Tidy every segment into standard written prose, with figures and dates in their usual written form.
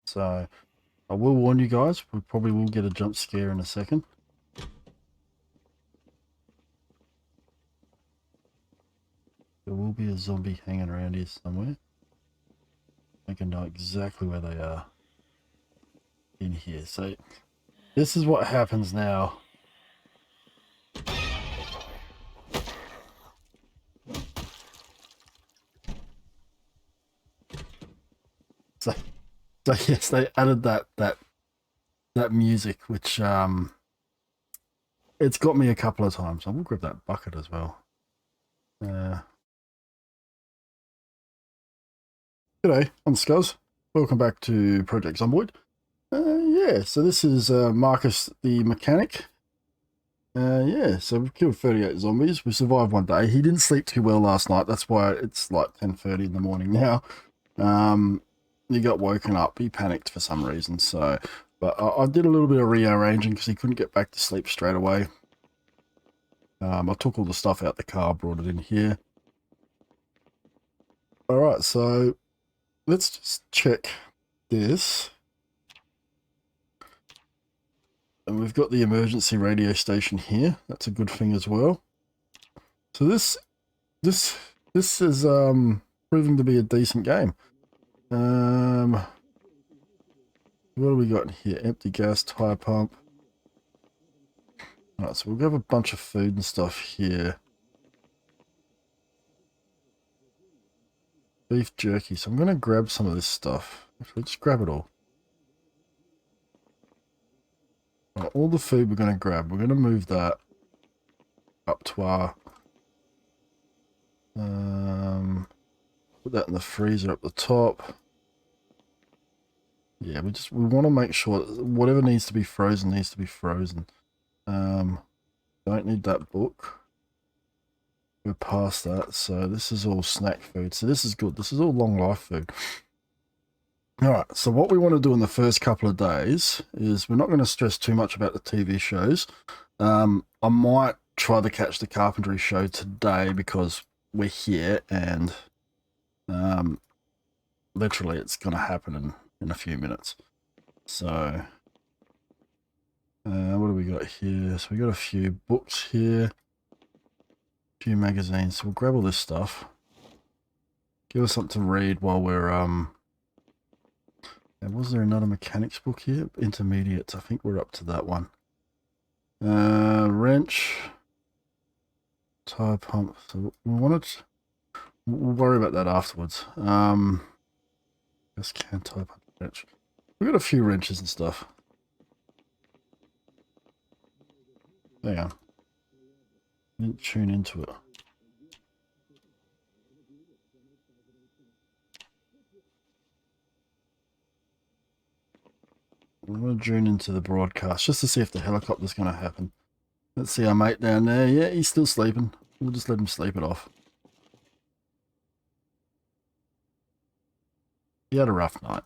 So I will warn you guys, we probably will get a jump scare in a second. There will be a zombie hanging around here somewhere. I can know exactly where they are in here. So this is what happens now. So, so yes, they added that music, which it's got me a couple of times. I will grab that bucket as well. G'day, I'm Scuzz. Welcome back to Project Zomboid. Yeah, so this is Marcus the mechanic. Yeah, so we've killed 38 zombies. We survived one day. He didn't sleep too well last night. That's why it's like 10:30 in the morning now. He got woken up. He panicked for some reason. So, but I did a little bit of rearranging because he couldn't get back to sleep straight away. I took all the stuff out the car, brought it in here. All right, so let's just check this. And we've got the emergency radio station here. That's a good thing as well. So this is proving to be a decent game. What do we got here? Empty gas, tire pump. Alright, so we'll have a bunch of food and stuff here. Beef jerky. So I'm going to grab some of this stuff. Actually, just grab it all. Right, all the food we're going to grab. We're going to move that up to our... put that in the freezer up the top. Yeah, we want to make sure whatever needs to be frozen needs to be frozen. Don't need that book. We're past that, so this is all snack food. So this is good. This is all long life food. Alright, so what we want to do in the first couple of days is we're not going to stress too much about the TV shows. I might try to catch the carpentry show today because we're here and literally it's going to happen in a few minutes. So what do we got here? So we got a few books here. Few magazines, so we'll grab all this stuff. Give us something to read while we're was there another mechanics book here? Intermediates, I think we're up to that one. Wrench, tire pump. So we'll worry about that afterwards. Just can tire pump wrench. We got a few wrenches and stuff. Hang on. Didn't tune into it. I'm going to tune into the broadcast just to see if the helicopter's going to happen. Let's see our mate down there. Yeah, he's still sleeping. We'll just let him sleep it off. He had a rough night.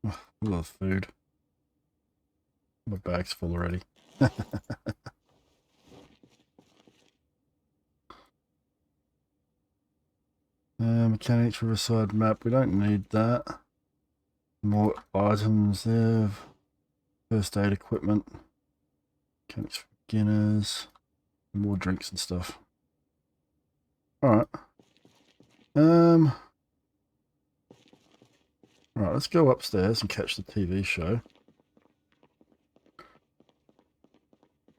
Oh, a lot of food. My bag's full already. Mechanics Riverside map. We don't need that. More items there. First aid equipment. Mechanics for beginners. More drinks and stuff. Alright. Alright, let's go upstairs and catch the TV show.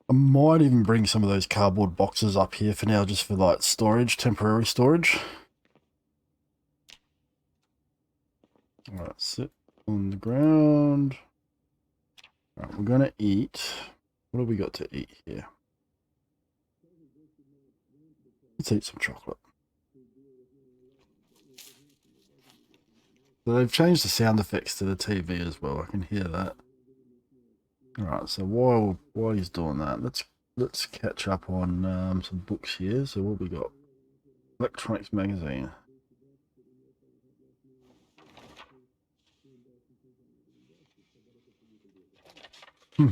I might even bring some of those cardboard boxes up here for now, just for like storage, temporary storage. Alright, sit on the ground. Alright, we're gonna eat. What have we got to eat here? Let's eat some chocolate. So they've changed the sound effects to the TV as well. I can hear that. Alright, so while he's doing that, let's catch up on some books here. So what we got? Electronics magazine. I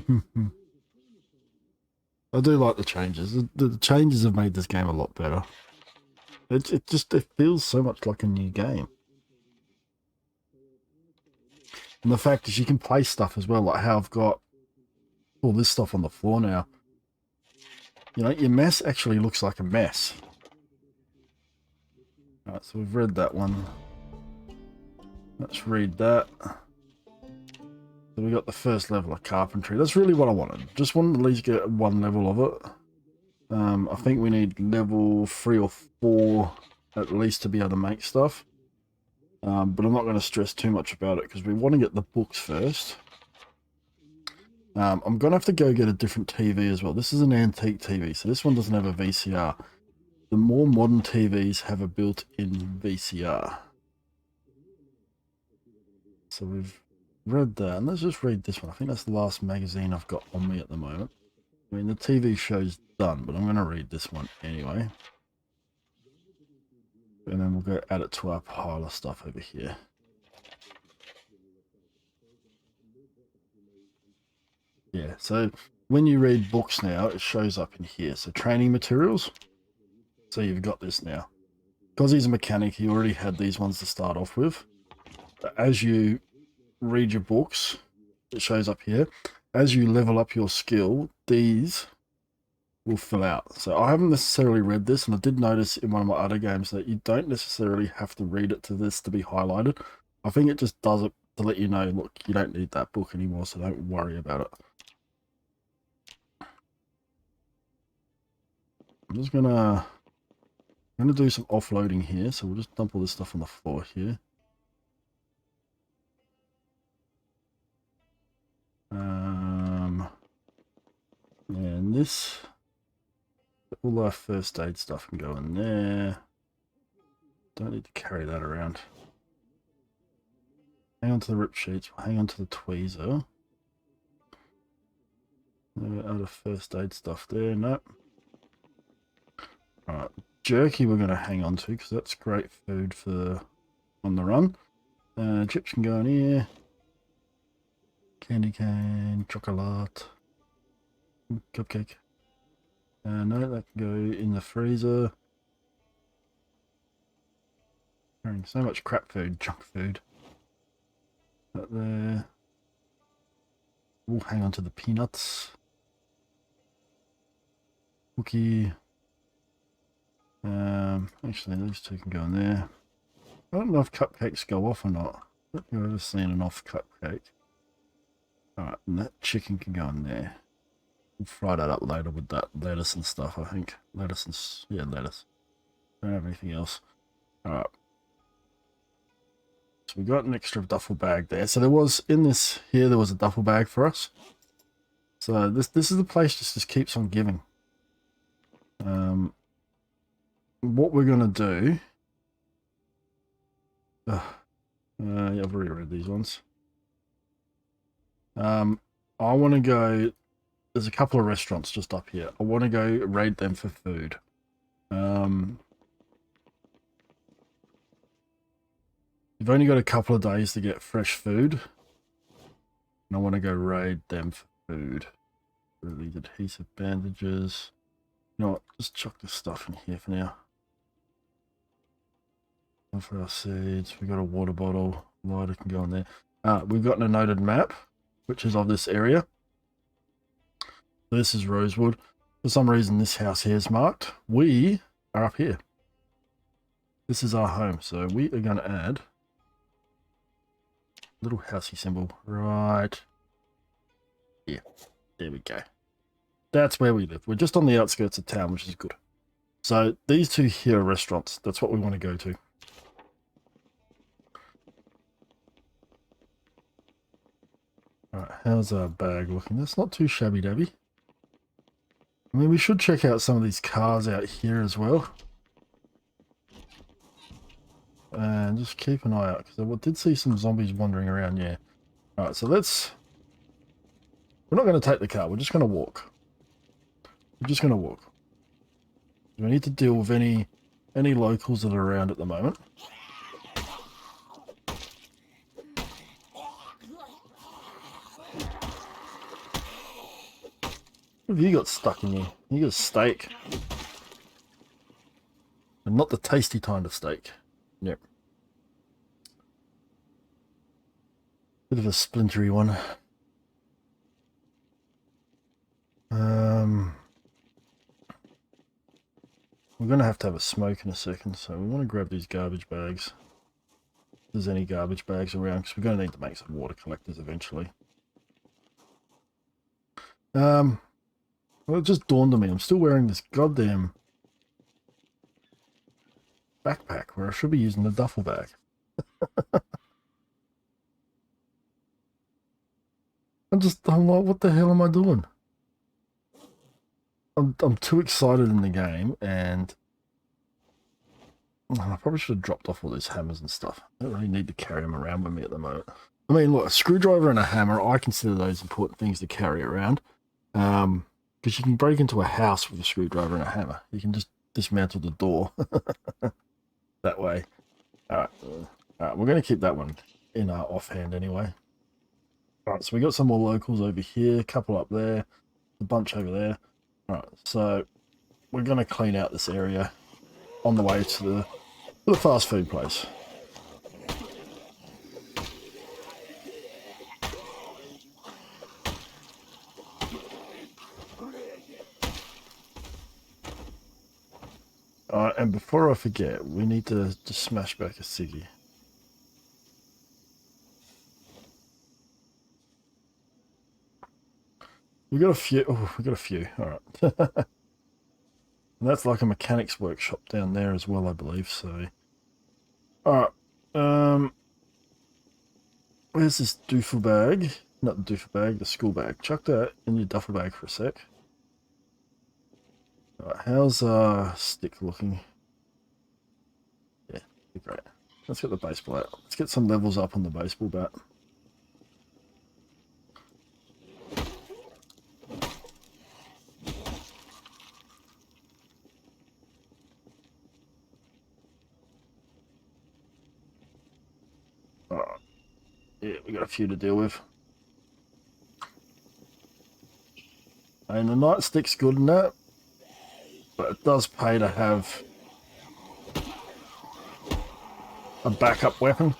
do like the changes. The changes have made this game a lot better. It feels so much like a new game. And the fact is you can play stuff as well, like how I've got all this stuff on the floor now. You know, your mess actually looks like a mess. Alright, so we've read that one. Let's read that. So we got the first level of carpentry. That's really what I wanted. Just wanted to at least get one level of it. I think we need level 3 or 4 at least to be able to make stuff. But I'm not going to stress too much about it because we want to get the books first. I'm going to have to go get a different TV as well. This is an antique TV, so this one doesn't have a VCR. The more modern TVs have a built-in VCR. So we've read that, and let's just read this one. I think that's the last magazine I've got on me at the moment. I mean, the TV show's done, but I'm going to read this one anyway. And then we'll go add it to our pile of stuff over here. Yeah, so when you read books now, it shows up in here. So training materials. So you've got this now. Because he's a mechanic, he already had these ones to start off with. But as you read your books, it shows up here. As you level up your skill, these will fill out. So I haven't necessarily read this, and I did notice in one of my other games that you don't necessarily have to read it to this to be highlighted. I think it just does it to let you know, look, you don't need that book anymore, so don't worry about it. I'm just gonna do some offloading here, so we'll just dump all this stuff on the floor here. And this, all our first aid stuff can go in there. Don't need to carry that around. Hang on to the rip sheets. We'll hang on to the tweezer. No other first aid stuff there. Nope. Alright, jerky we're going to hang on to because that's great food for on the run. Chips can go in here. Candy cane, chocolate, cupcake. No, that can go in the freezer. Carrying so much crap food, junk food. That there. We'll hang on to the peanuts. Cookie. Actually, these two can go in there. I don't know if cupcakes go off or not. I've never seen an off cupcake. Alright, and that chicken can go in there. We'll fry that up later with that lettuce and stuff, I think. Lettuce and... yeah, lettuce. Don't have anything else. Alright. So we got an extra duffel bag there. So there was, in this here, there was a duffel bag for us. So this is the place just keeps on giving. What we're going to do... yeah, I've already read these ones. I want to go... There's a couple of restaurants just up here. I want to go raid them for food. You've only got a couple of days to get fresh food. And I want to go raid them for food. These adhesive bandages. You know what? Just chuck this stuff in here for now. And for our seeds, we've got a water bottle. Lighter can go in there. We've got a noted map, which is of this area. This is Rosewood. For some reason, this house here is marked. We are up here. This is our home, so we are going to add a little housey symbol right here. There we go. That's where we live. We're just on the outskirts of town, which is good. So these two here are restaurants. That's what we want to go to. Alright, how's our bag looking? That's not too shabby-dabby. I mean, we should check out some of these cars out here as well. And just keep an eye out, because I did see some zombies wandering around, yeah. Alright, so let's... We're not going to take the car, we're just going to walk. We're just going to walk. We need to deal with any locals that are around at the moment. What have you got stuck in you? You got a steak. A not the tasty kind of steak. Yep. Bit of a splintery one. We're going to have a smoke in a second, so we want to grab these garbage bags. If there's any garbage bags around, because we're going to need to make some water collectors eventually. Well, it just dawned on me, I'm still wearing this goddamn backpack where I should be using the duffel bag. I'm like, what the hell am I doing? I'm too excited in the game, and I probably should have dropped off all these hammers and stuff. I don't really need to carry them around with me at the moment. I mean, look, a screwdriver and a hammer, I consider those important things to carry around. Because you can break into a house with a screwdriver and a hammer. You can just dismantle the door that way. All right, we're going to keep that one in our offhand anyway. All right, so we got some more locals over here, a couple up there, a bunch over there. All right, so we're going to clean out this area on the way to the fast food place. All right, and before I forget, we need to just smash back a ciggy. We got a few. Oh, we got a few. All right. And that's like a mechanic's workshop down there as well, I believe. So, all right. Where's this duffel bag? Not the duffel bag, the school bag. Chuck that in your duffel bag for a sec. All right, how's stick looking? Yeah, great. Let's get the baseball out. Let's get some levels up on the baseball bat. Alright. Yeah, we got a few to deal with. And the nightstick's good in that, but it does pay to have a backup weapon.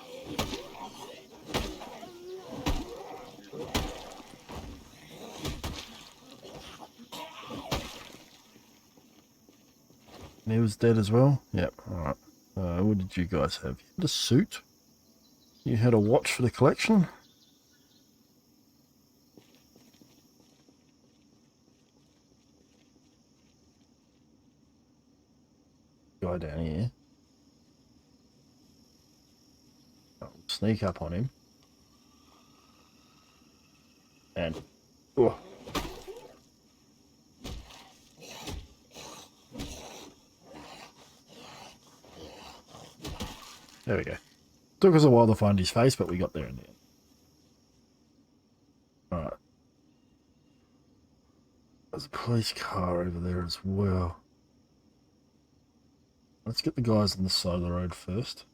And he was dead as well? Yep, alright. What did you guys have? You had a suit? You had a watch for the collection? Guy down here. I'll sneak up on him. And... oh. There we go. Took us a while to find his face, but we got there in the end. Alright. There's a police car over there as well. Let's get the guys on the side of the road first.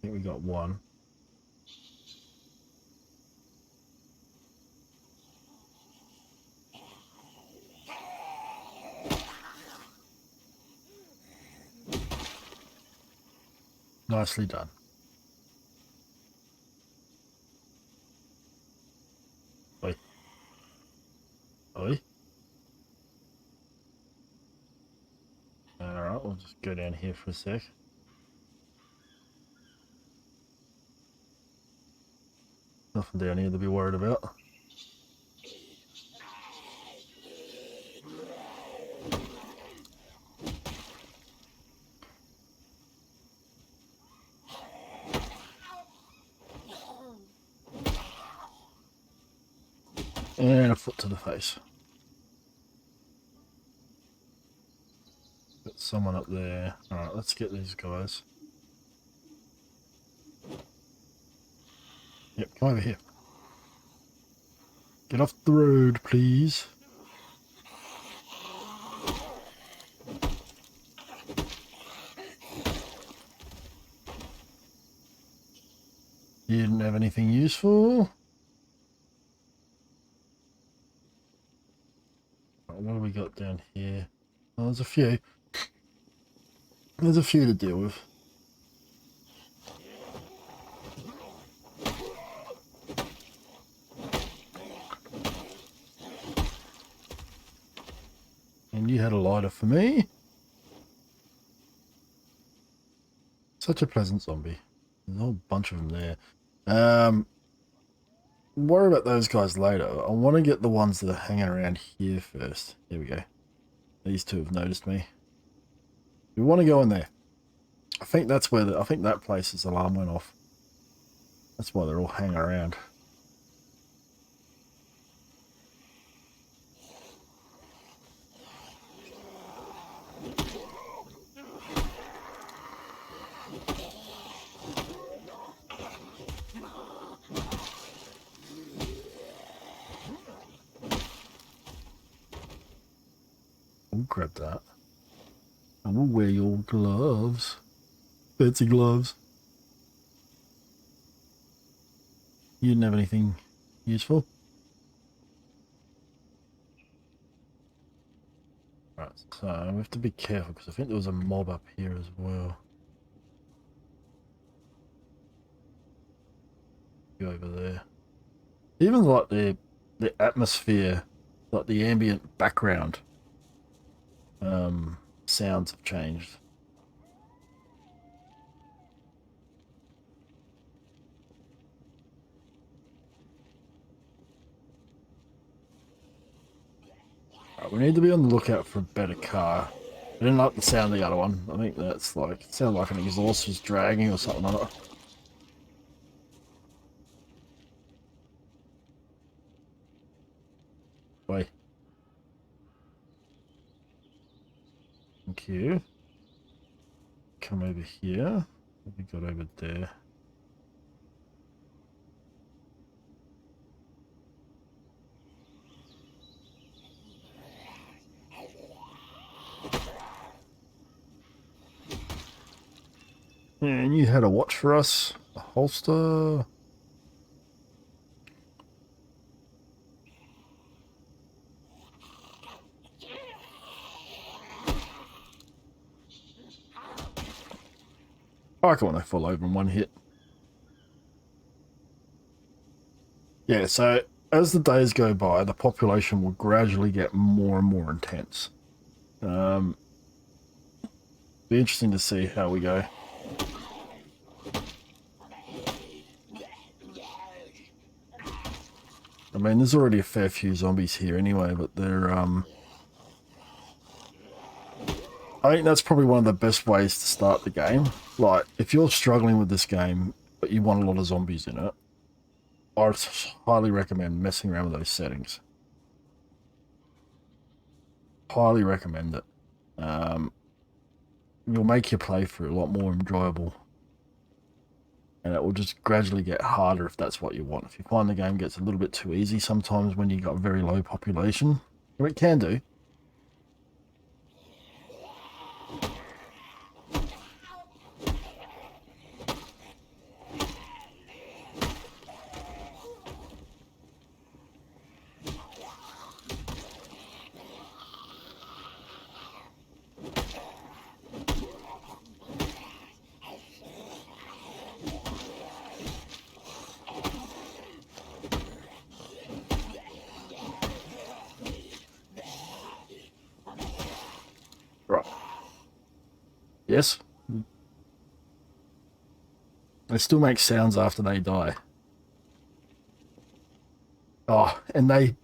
I think we got one. Nicely done. Oi. Oi. Alright, we'll just go down here for a sec. Nothing down here to be worried about. And a foot to the face. Got someone up there. Alright, let's get these guys. Yep, come over here. Get off the road, please. You didn't have anything useful? got down here? Oh, there's a few. There's a few to deal with. And you had a lighter for me. Such a pleasant zombie. There's a whole bunch of them there. Worry about those guys later. I want to get the ones that are hanging around here first. Here we go. These two have noticed me. We want to go in there. I think that's where I think that place's alarm went off. That's why they're all hanging around. We'll grab that. And we'll wear your gloves. Fancy gloves. You didn't have anything useful? Right, so we have to be careful because I think there was a mob up here as well. Go over there. Even like the atmosphere, like the ambient background sounds have changed. Right, we need to be on the lookout for a better car. I didn't like the sound of the other one. I think that's like, it sounded like an exhaust was dragging or something on it. Wait. Thank you. Come over here. What have we got over there? And you had a watch for us, a holster. I like it when they fall over in one hit. Yeah, so as the days go by, the population will gradually get more and more intense. Be interesting to see how we go. I mean, there's already a fair few zombies here anyway, but they're, I think that's probably one of the best ways to start the game. Like, if you're struggling with this game, but you want a lot of zombies in it, I highly recommend messing around with those settings. Highly recommend it. You'll make your playthrough a lot more enjoyable. And it will just gradually get harder if that's what you want. If you find the game gets a little bit too easy sometimes when you've got very low population, or it can do. Right. Yes? They still make sounds after they die. Oh, and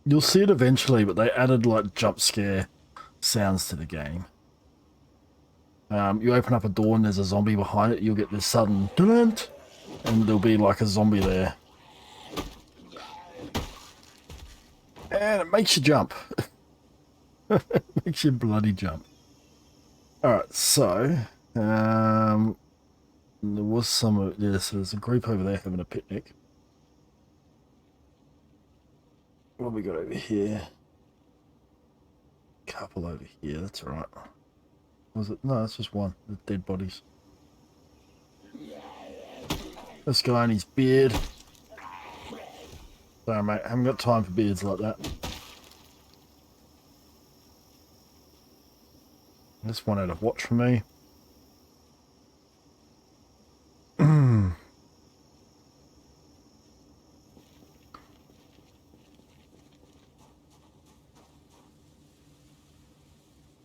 you'll see it eventually, but they added like jump scare sounds to the game. You open up a door and there's a zombie behind it, you'll get this sudden dun, and there'll be like a zombie there. And it makes you jump. It makes you bloody jump. Alright, so there was some, yeah, so there's a group over there having a picnic. What have we got over here? Couple over here, that's alright. Was it? No, that's just one. The dead bodies. This guy and his beard. Sorry, mate. I haven't got time for beards like that. This one out of watch for me.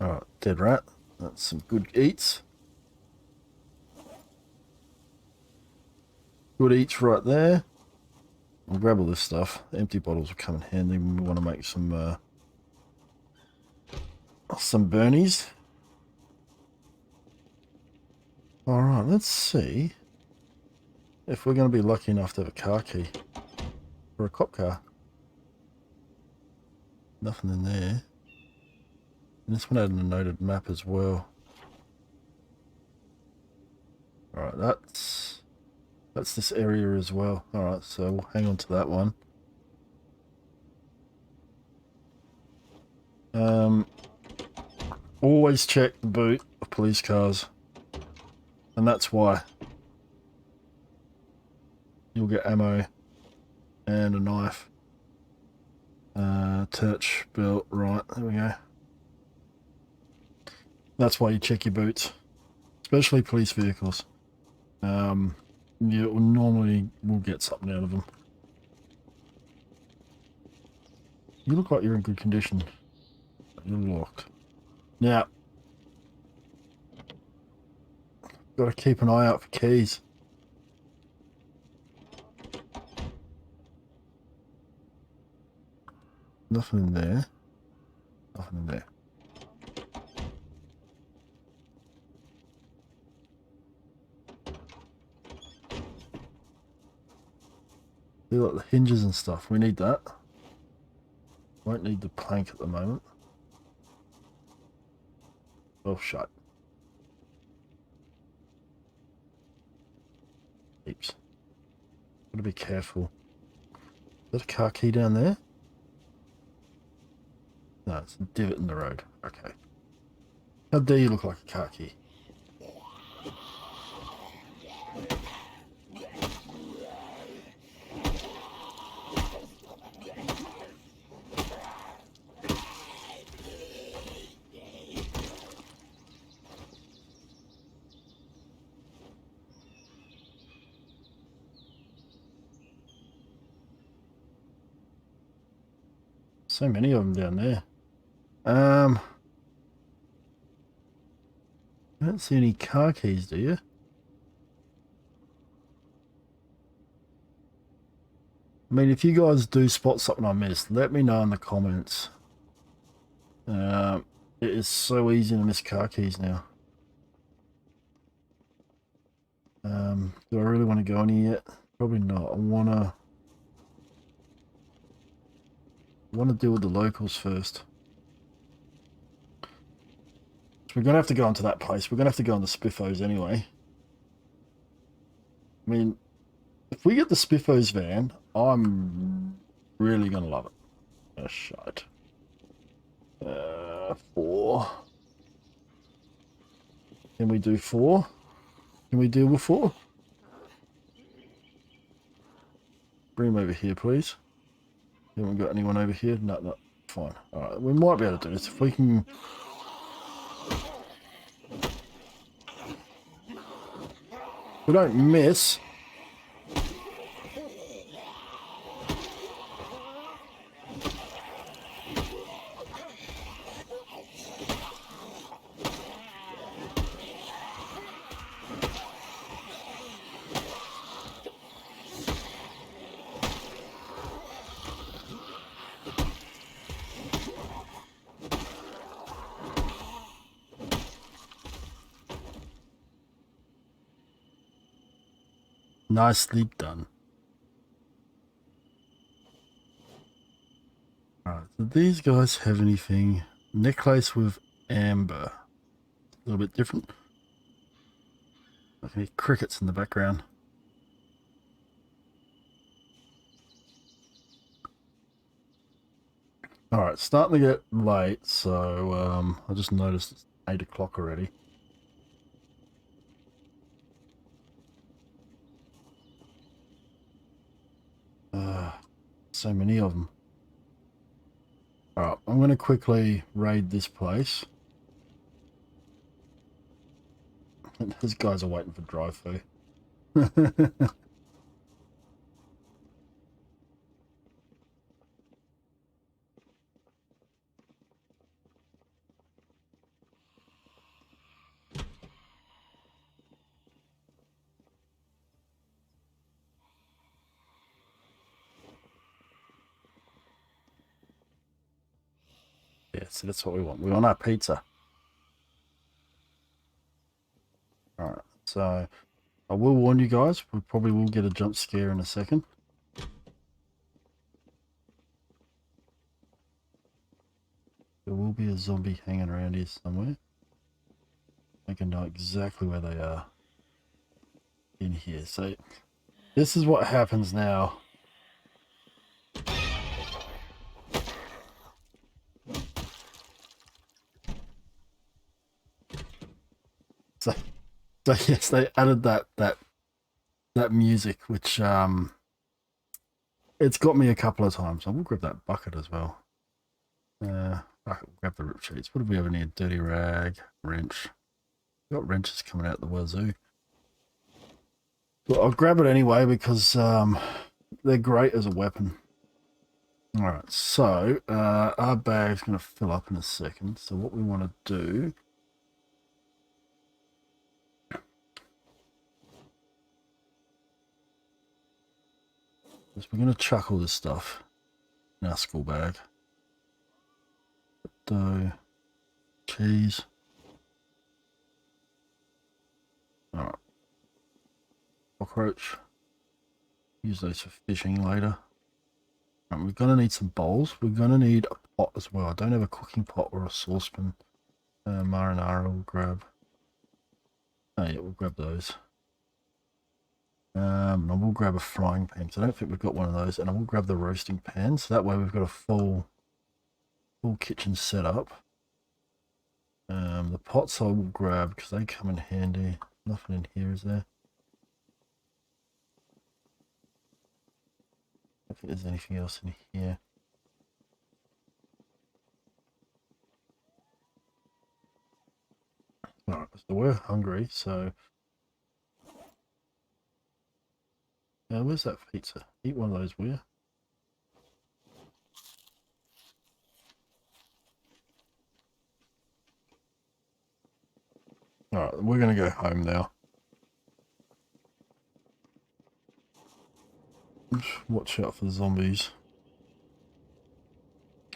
Alright, dead rat. That's some good eats. Good eats right there. I'll grab all this stuff. Empty bottles will come in handy when we want to make some burnies. Alright, let's see if we're going to be lucky enough to have a car key for a cop car. Nothing in there. And this one had a noted map as well. Alright, that's this area as well. Alright, so we'll hang on to that one. Always check the boot of police cars. And that's why. You'll get ammo and a knife. Touch belt, right, there we go. That's why you check your boots. Especially police vehicles. You normally will get something out of them. You look like you're in good condition. You're locked. Now, got to keep an eye out for keys. Nothing in there. Nothing in there. See, like the hinges and stuff. We need that. Won't need the plank at the moment. Oh, shut. Heaps. Gotta be careful. Is that a car key down there? No, it's a divot in the road. Okay. How dare you look like a car key? So many of them down there. I don't see any car keys, do you? I mean, if you guys do spot something I missed, let me know in the comments. It is so easy to miss car keys now. Do I really want to go any yet? Probably not. I want to deal with the locals first. So we're going to have to go onto that place. We're going to have to go on the Spiffos anyway. I mean, if we get the Spiffos van, I'm really going to love it. Oh, shite. 4. Can we do 4? Can we deal with 4? Bring him over here, please. Haven't got anyone over here? No, no. Fine. Alright, we might be able to do this. If we can... we don't miss... Nicely done. Alright, do these guys have anything? Necklace with amber. A little bit different. I can hear crickets in the background. Alright, starting to get late, so I just noticed it's 8 o'clock already. So many of them. Alright, I'm going to quickly raid this place. Those guys are waiting for drive-through. Yeah, so that's what we want. We want our pizza. Alright, so I will warn you guys, we probably will get a jump scare in a second. There will be a zombie hanging around here somewhere. I can know exactly where they are in here. So this is what happens now. So yes, they added that music, which it's got me a couple of times. I will grab that bucket as well. I can grab the rip sheets. What do we have in here? Dirty rag, wrench. We've got wrenches coming out the wazoo. Well, I'll grab it anyway because they're great as a weapon. Alright, so our bag's going to fill up in a second. So what we want to do is we're going to chuck all this stuff in our school bag. Dough, cheese. Alright. Cockroach. Use those for fishing later. Right, we're going to need some bowls. We're going to need a pot as well. I don't have a cooking pot or a saucepan. Marinara we'll grab. Oh yeah, we'll grab those. And I will grab a frying pan because I don't think we've got one of those. And I will grab the roasting pan. So that way we've got a full kitchen setup. The pots I will grab because they come in handy. Nothing in here, is there? I don't think there's anything else in here. Alright, so we're hungry, so where's that pizza? Eat one of those, will you? Alright, we're gonna go home now. Watch out for the zombies.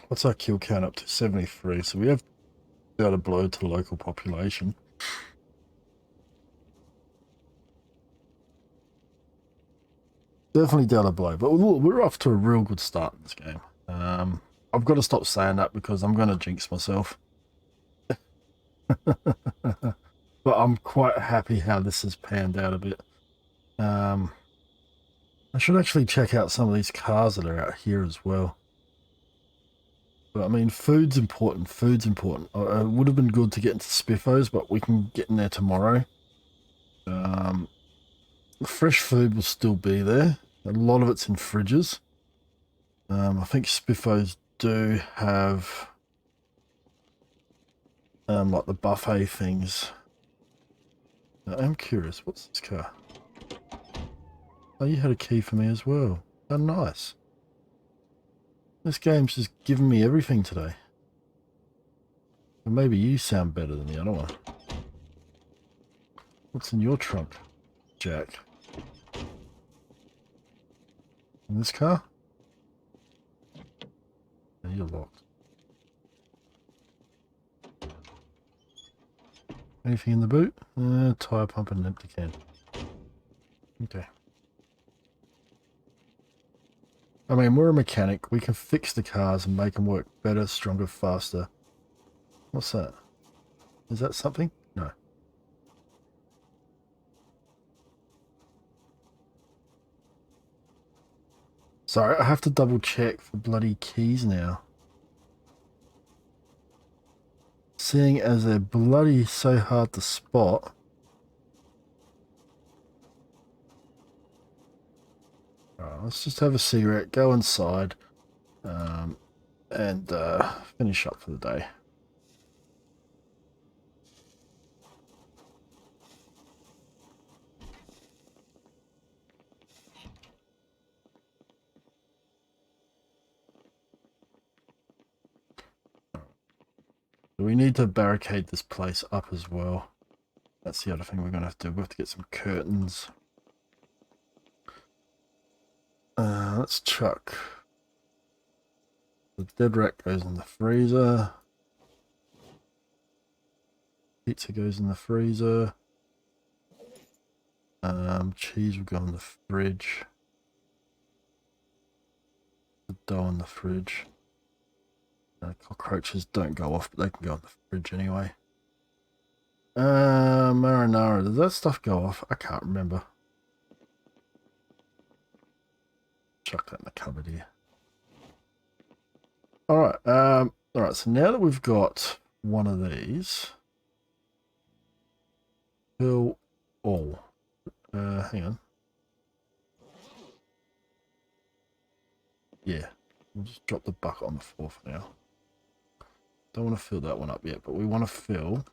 What's our kill count up to? 73, so we have dealt a blow to the local population. Definitely dealt a blow, but we're off to a real good start in this game. I've got to stop saying that because I'm going to jinx myself. But I'm quite happy how this has panned out a bit. I should actually check out some of these cars that are out here as well. But I mean, food's important. Food's important. It would have been good to get into Spiffos, but we can get in there tomorrow. Fresh food will still be there. A lot of it's in fridges. I think Spiffos do have like the buffet things. I'm curious, what's this car? Oh, you had a key for me as well. How nice. This game's just giving me everything today. Well, maybe you sound better than the other one. What's in your trunk, Jack? In this car? No, you're locked. Anything in the boot? Tire pump and an empty can. Okay. I mean, we're a mechanic. We can fix the cars and make them work better, stronger, faster. What's that? Is that something? No. Sorry, I have to double check for bloody keys now. Seeing as they're bloody so hard to spot. Alright, let's just have a cigarette, go inside, and finish up for the day. So we need to barricade this place up as well. That's the other thing we're going to have to do. We have to get some curtains. Let's chuck. The dead rat goes in the freezer. Pizza goes in the freezer. Cheese will go in the fridge. The dough in the fridge. Cockroaches don't go off, but they can go in the fridge anyway. Marinara, does that stuff go off? I can't remember. Chuck that in the cupboard here. Alright, alright, so now that we've got one of these, fill all. Hang on. Yeah, we'll just drop the bucket on the floor for now. Don't want to fill that one up yet, but we want to fill.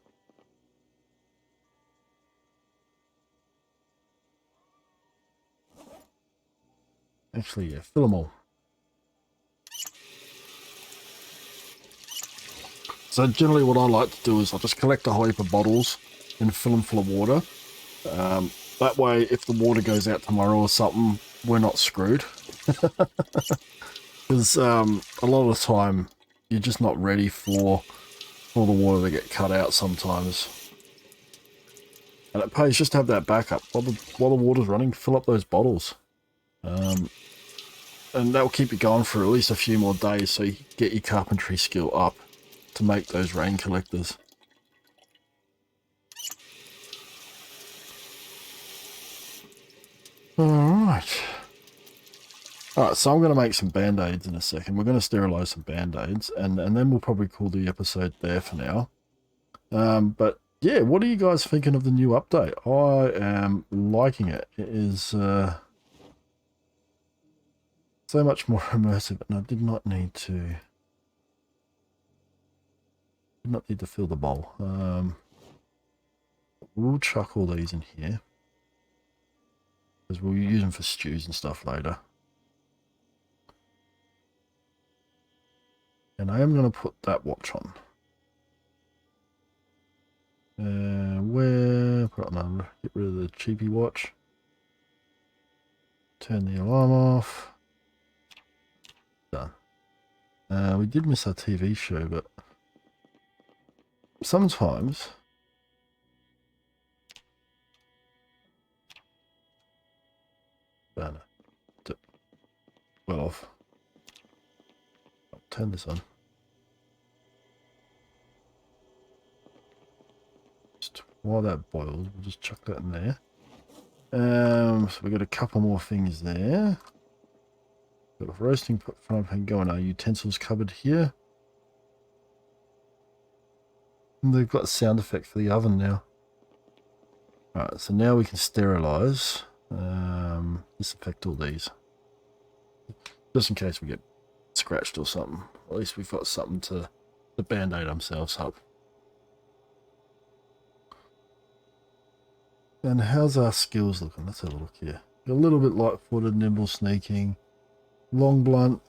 Actually, yeah, fill them all. So generally what I like to do is I'll just collect a whole heap of bottles and fill them full of water. That way, if the water goes out tomorrow or something, we're not screwed. Because a lot of the time, you're just not ready for all the water to get cut out sometimes. And it pays just to have that backup. While the water's running, fill up those bottles. And that will keep you going for at least a few more days so you can get your carpentry skill up to make those rain collectors. Alright. Alright, so I'm going to make some band-aids in a second. We're going to sterilize some band-aids, and then we'll probably call the episode there for now. But yeah, what are you guys thinking of the new update? I am liking it. It is so much more immersive, and I did not need to fill the bowl. We'll chuck all these in here, because we'll use them for stews and stuff later. And I am going to put that watch on. Where? Put it on, get rid of the cheapy watch. Turn the alarm off. Done. We did miss our TV show, but sometimes well off. I'll turn this on. Just while that boils, we'll just chuck that in there. So we've got a couple more things there. Got a roasting frying pan going. Our utensils cupboard here. And they've got a sound effect for the oven now. Alright, so now we can sterilize. Disinfect all these. Just in case we get scratched or something. At least we've got something to band-aid ourselves up. And how's our skills looking? Let's have a look here. A little bit light-footed, nimble, sneaking, long blunt.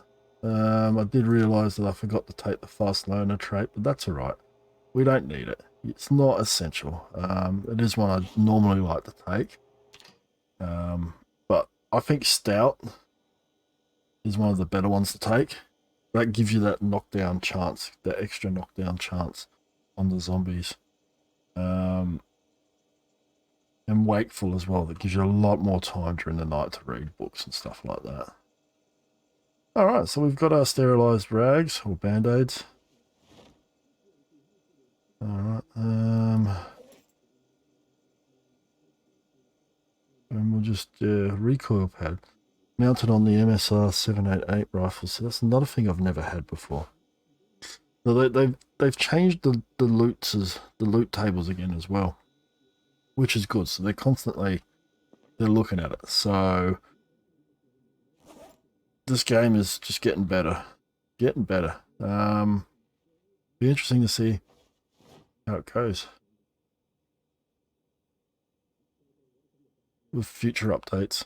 I did realise that I forgot to take the fast learner trait, but that's alright. We don't need it. It's not essential. It is one I normally like to take. But I think stout is one of the better ones to take. That gives you that knockdown chance, that extra knockdown chance on the zombies. And wakeful as well. That gives you a lot more time during the night to read books and stuff like that. Alright, so we've got our sterilised rags or band-aids. Alright, and we'll just recoil pad mounted on the MSR 788 rifle. So that's another thing I've never had before. So they've changed the loot tables again as well, which is good. So they're looking at it. So this game is just getting better. Be interesting to see how it goes with future updates.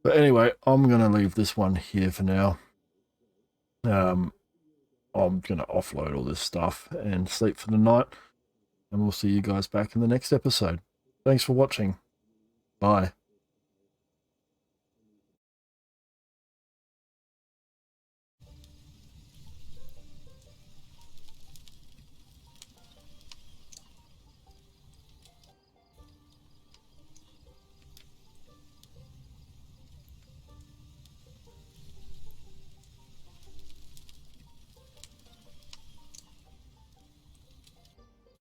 But anyway, I'm going to leave this one here for now. I'm going to offload all this stuff and sleep for the night. And we'll see you guys back in the next episode. Thanks for watching. Bye.